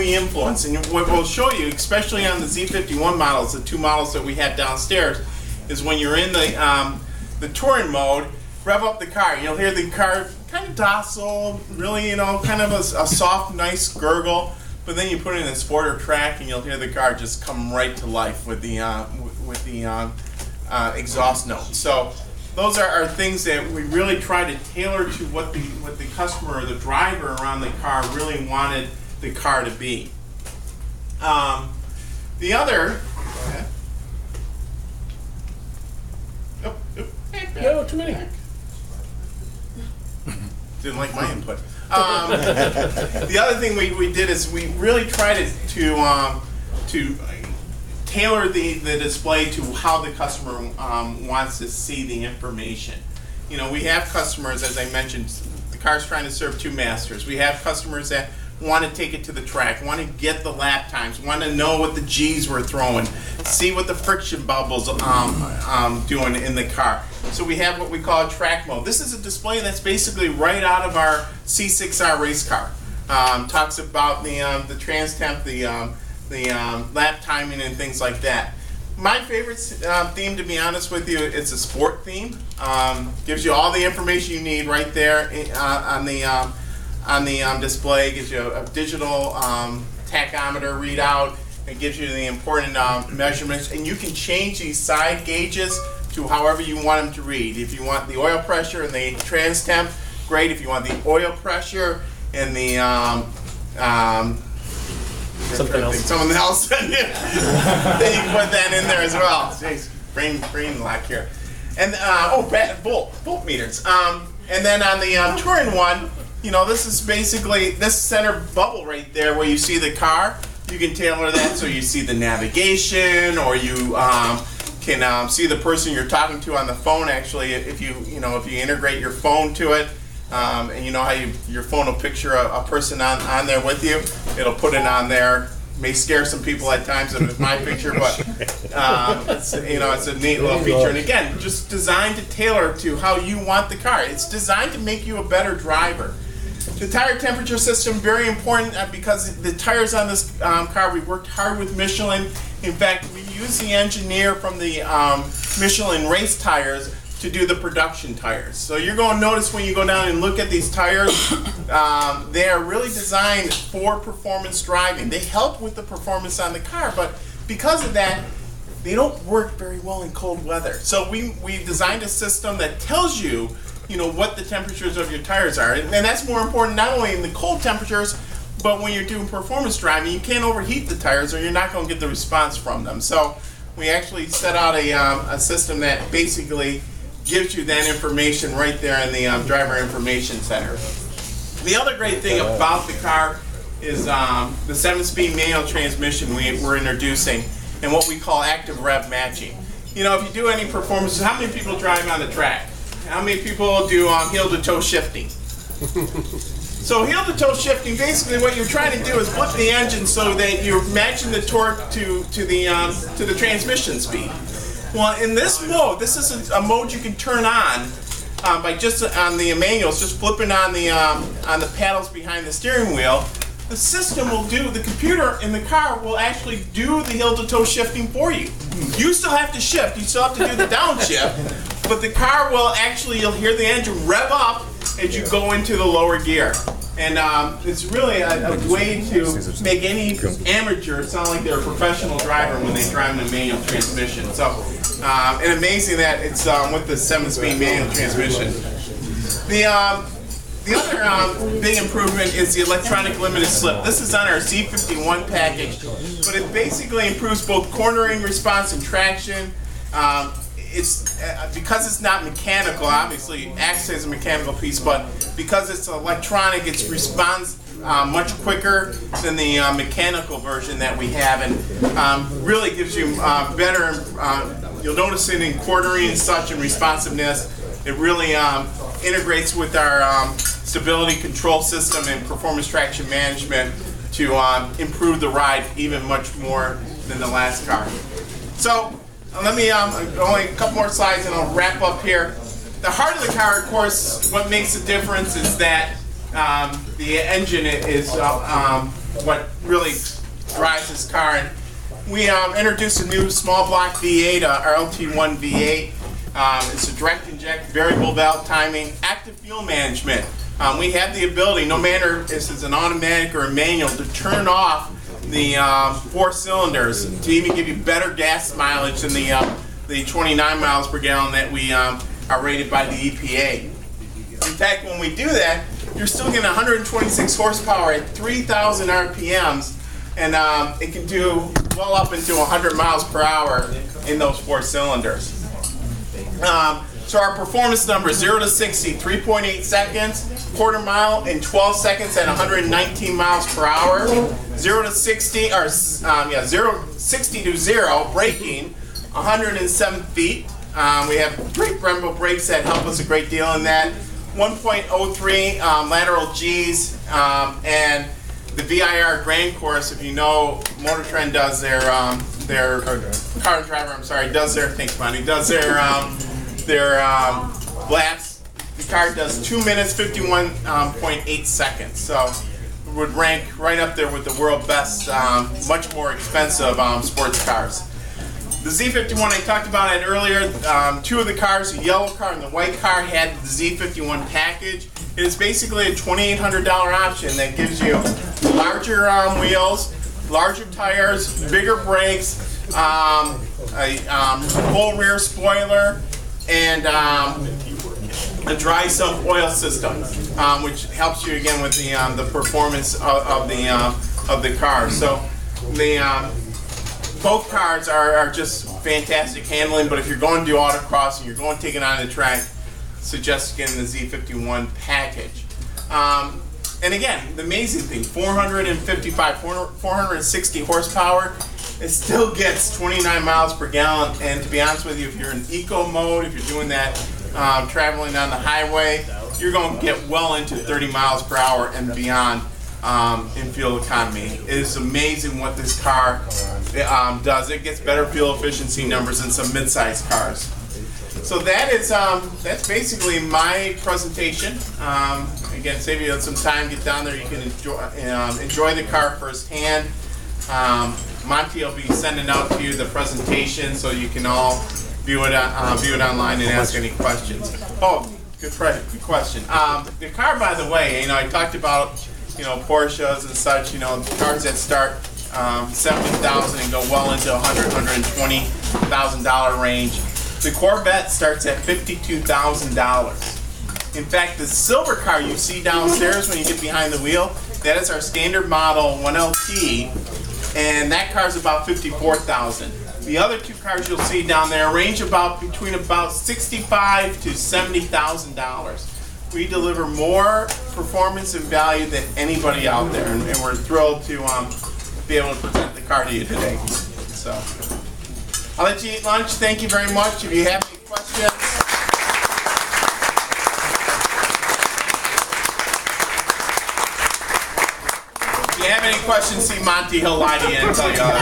we influence. And what we'll show you, especially on the Z51 models, the 2 models that we have downstairs, is when you're in the touring mode, rev up the car. You'll hear the car kind of docile, really, kind of a soft, nice gurgle. But then you put it in a sport or track, and you'll hear the car just come right to life with the exhaust note. So those are things that we really try to tailor to what the customer or the driver around the car really wanted the car to be. The other. No, too many. Didn't like my input. The other thing we did is we really tried to tailor the display to how the customer wants to see the information. We have customers, as I mentioned, the car's trying to serve 2 masters. We have customers that want to take it to the track, want to get the lap times, want to know what the G's we're throwing, see what the friction bubbles doing in the car. So we have what we call a track mode. This is a display that's basically right out of our C6R race car. Talks about the trans temp, the lap timing and things like that. My favorite theme, to be honest with you, it's a sport theme. Gives you all the information you need right there on the display. It gives you a digital tachometer readout. It gives you the important measurements, and you can change these side gauges to however you want them to read. If you want the oil pressure and the trans temp, great. If you want the oil pressure and the something else, then you can put that in there as well. Jeez, brain lock here. And bolt meters. And then on the touring one, this is basically this center bubble right there where you see the car. You can tailor that so you see the navigation, or you can see the person you're talking to on the phone. Actually, if you integrate your phone to it, and how your phone will picture a person on there with you, it'll put it on there. May scare some people at times if it's my picture, but it's a neat little feature. And again, just designed to tailor to how you want the car. It's designed to make you a better driver. The tire temperature system, very important because the tires on this car, we worked hard with Michelin. In fact, we used the engineer from the Michelin race tires to do the production tires. So you're going to notice when you go down and look at these tires, they are really designed for performance driving. They help with the performance on the car, but because of that, they don't work very well in cold weather. So we designed a system that tells you, what the temperatures of your tires are. And that's more important not only in the cold temperatures, but when you're doing performance driving, you can't overheat the tires or you're not going to get the response from them. So we actually set out a system that basically gives you that information right there in the driver information center. The other great thing about the car is the 7-speed manual transmission we're introducing and what we call active rev matching. If you do any performance, how many people drive on the track? How many people do heel-to-toe shifting? So heel-to-toe shifting, basically what you're trying to do is flip the engine so that you're matching the torque to the transmission speed. Well, in this mode, this is a mode you can turn on by just on the manuals, just flipping on the paddles behind the steering wheel. The system will the computer in the car will actually do the heel-to-toe shifting for you. You still have to shift, you still have to do the downshift, but the car will actually, you'll hear the engine rev up as you go into the lower gear. And it's really a way to make any amateur sound like they're a professional driver when they drive in a manual transmission. So, and amazing that it's with the 7-speed manual transmission. The other big improvement is the electronic limited slip. This is on our C51 package, but it basically improves both cornering response and traction. It's because it's not mechanical, obviously it acts as a mechanical piece, but because it's electronic, it responds much quicker than the mechanical version that we have, and really gives you better, you'll notice it in cornering and such and responsiveness. It really integrates with our stability control system and performance traction management to improve the ride even much more than the last car. So let me, only a couple more slides and I'll wrap up here. The heart of the car, of course, what makes the difference is that the engine is what really drives this car. And we introduced a new small block V8, our LT1 V8. It's a direct inject, variable valve timing, active fuel management. We have the ability, no matter if it's an automatic or a manual, to turn off the 4 cylinders to even give you better gas mileage than the 29 miles per gallon that we are rated by the EPA. In fact, when we do that, you're still getting 126 horsepower at 3,000 RPMs, and it can do well up into 100 miles per hour in those 4 cylinders. So our performance numbers: 0 to 60, 3.8 seconds, quarter mile in 12 seconds at 119 miles per hour. 0 to 60, or 60 to 0, braking 107 feet. We have great Brembo brakes that help us a great deal in that. 1.03 lateral G's, and the VIR Grand Course. If you know, Motor Trend does their car driver. I'm sorry, does their laps. The car does 2 minutes 51.8 seconds. So it would rank right up there with the world best, much more expensive sports cars. The Z51, I talked about it earlier. 2 of the cars, the yellow car and the white car, had the Z51 package. It is basically a $2,800 option that gives you larger wheels, larger tires, bigger brakes, a full rear spoiler, and a dry sump oil system, which helps you again with the performance of the car. So both cars are just fantastic handling, but if you're going to do autocross and you're going to take it on the track, suggest getting the Z51 package. And again, the amazing thing, 460 horsepower, it still gets 29 miles per gallon. And to be honest with you, if you're in eco mode, if you're doing that traveling on the highway, you're going to get well into 30 miles per hour and beyond in fuel economy. It is amazing what this car does. It gets better fuel efficiency numbers than some mid-sized cars. So that is that's basically my presentation. Again, save you some time, get down there. You can enjoy the car firsthand. Monty will be sending out to you the presentation so you can all view it online and ask any questions. Oh, good question. The car, by the way, I talked about Porsches and such. Cars that start $70,000 and go well into $120,000 range. The Corvette starts at $52,000. In fact, the silver car you see downstairs when you get behind the wheel, that is our standard model 1LT, and that car is about $54,000. The other 2 cars you'll see down there range between about $65,000 to $70,000. We deliver more performance and value than anybody out there, and we're thrilled to be able to present the car to you today. So I'll let you eat lunch. Thank you very much. If you have any questions. If you have any questions, see Monty. He'll lie to you and tell you all that.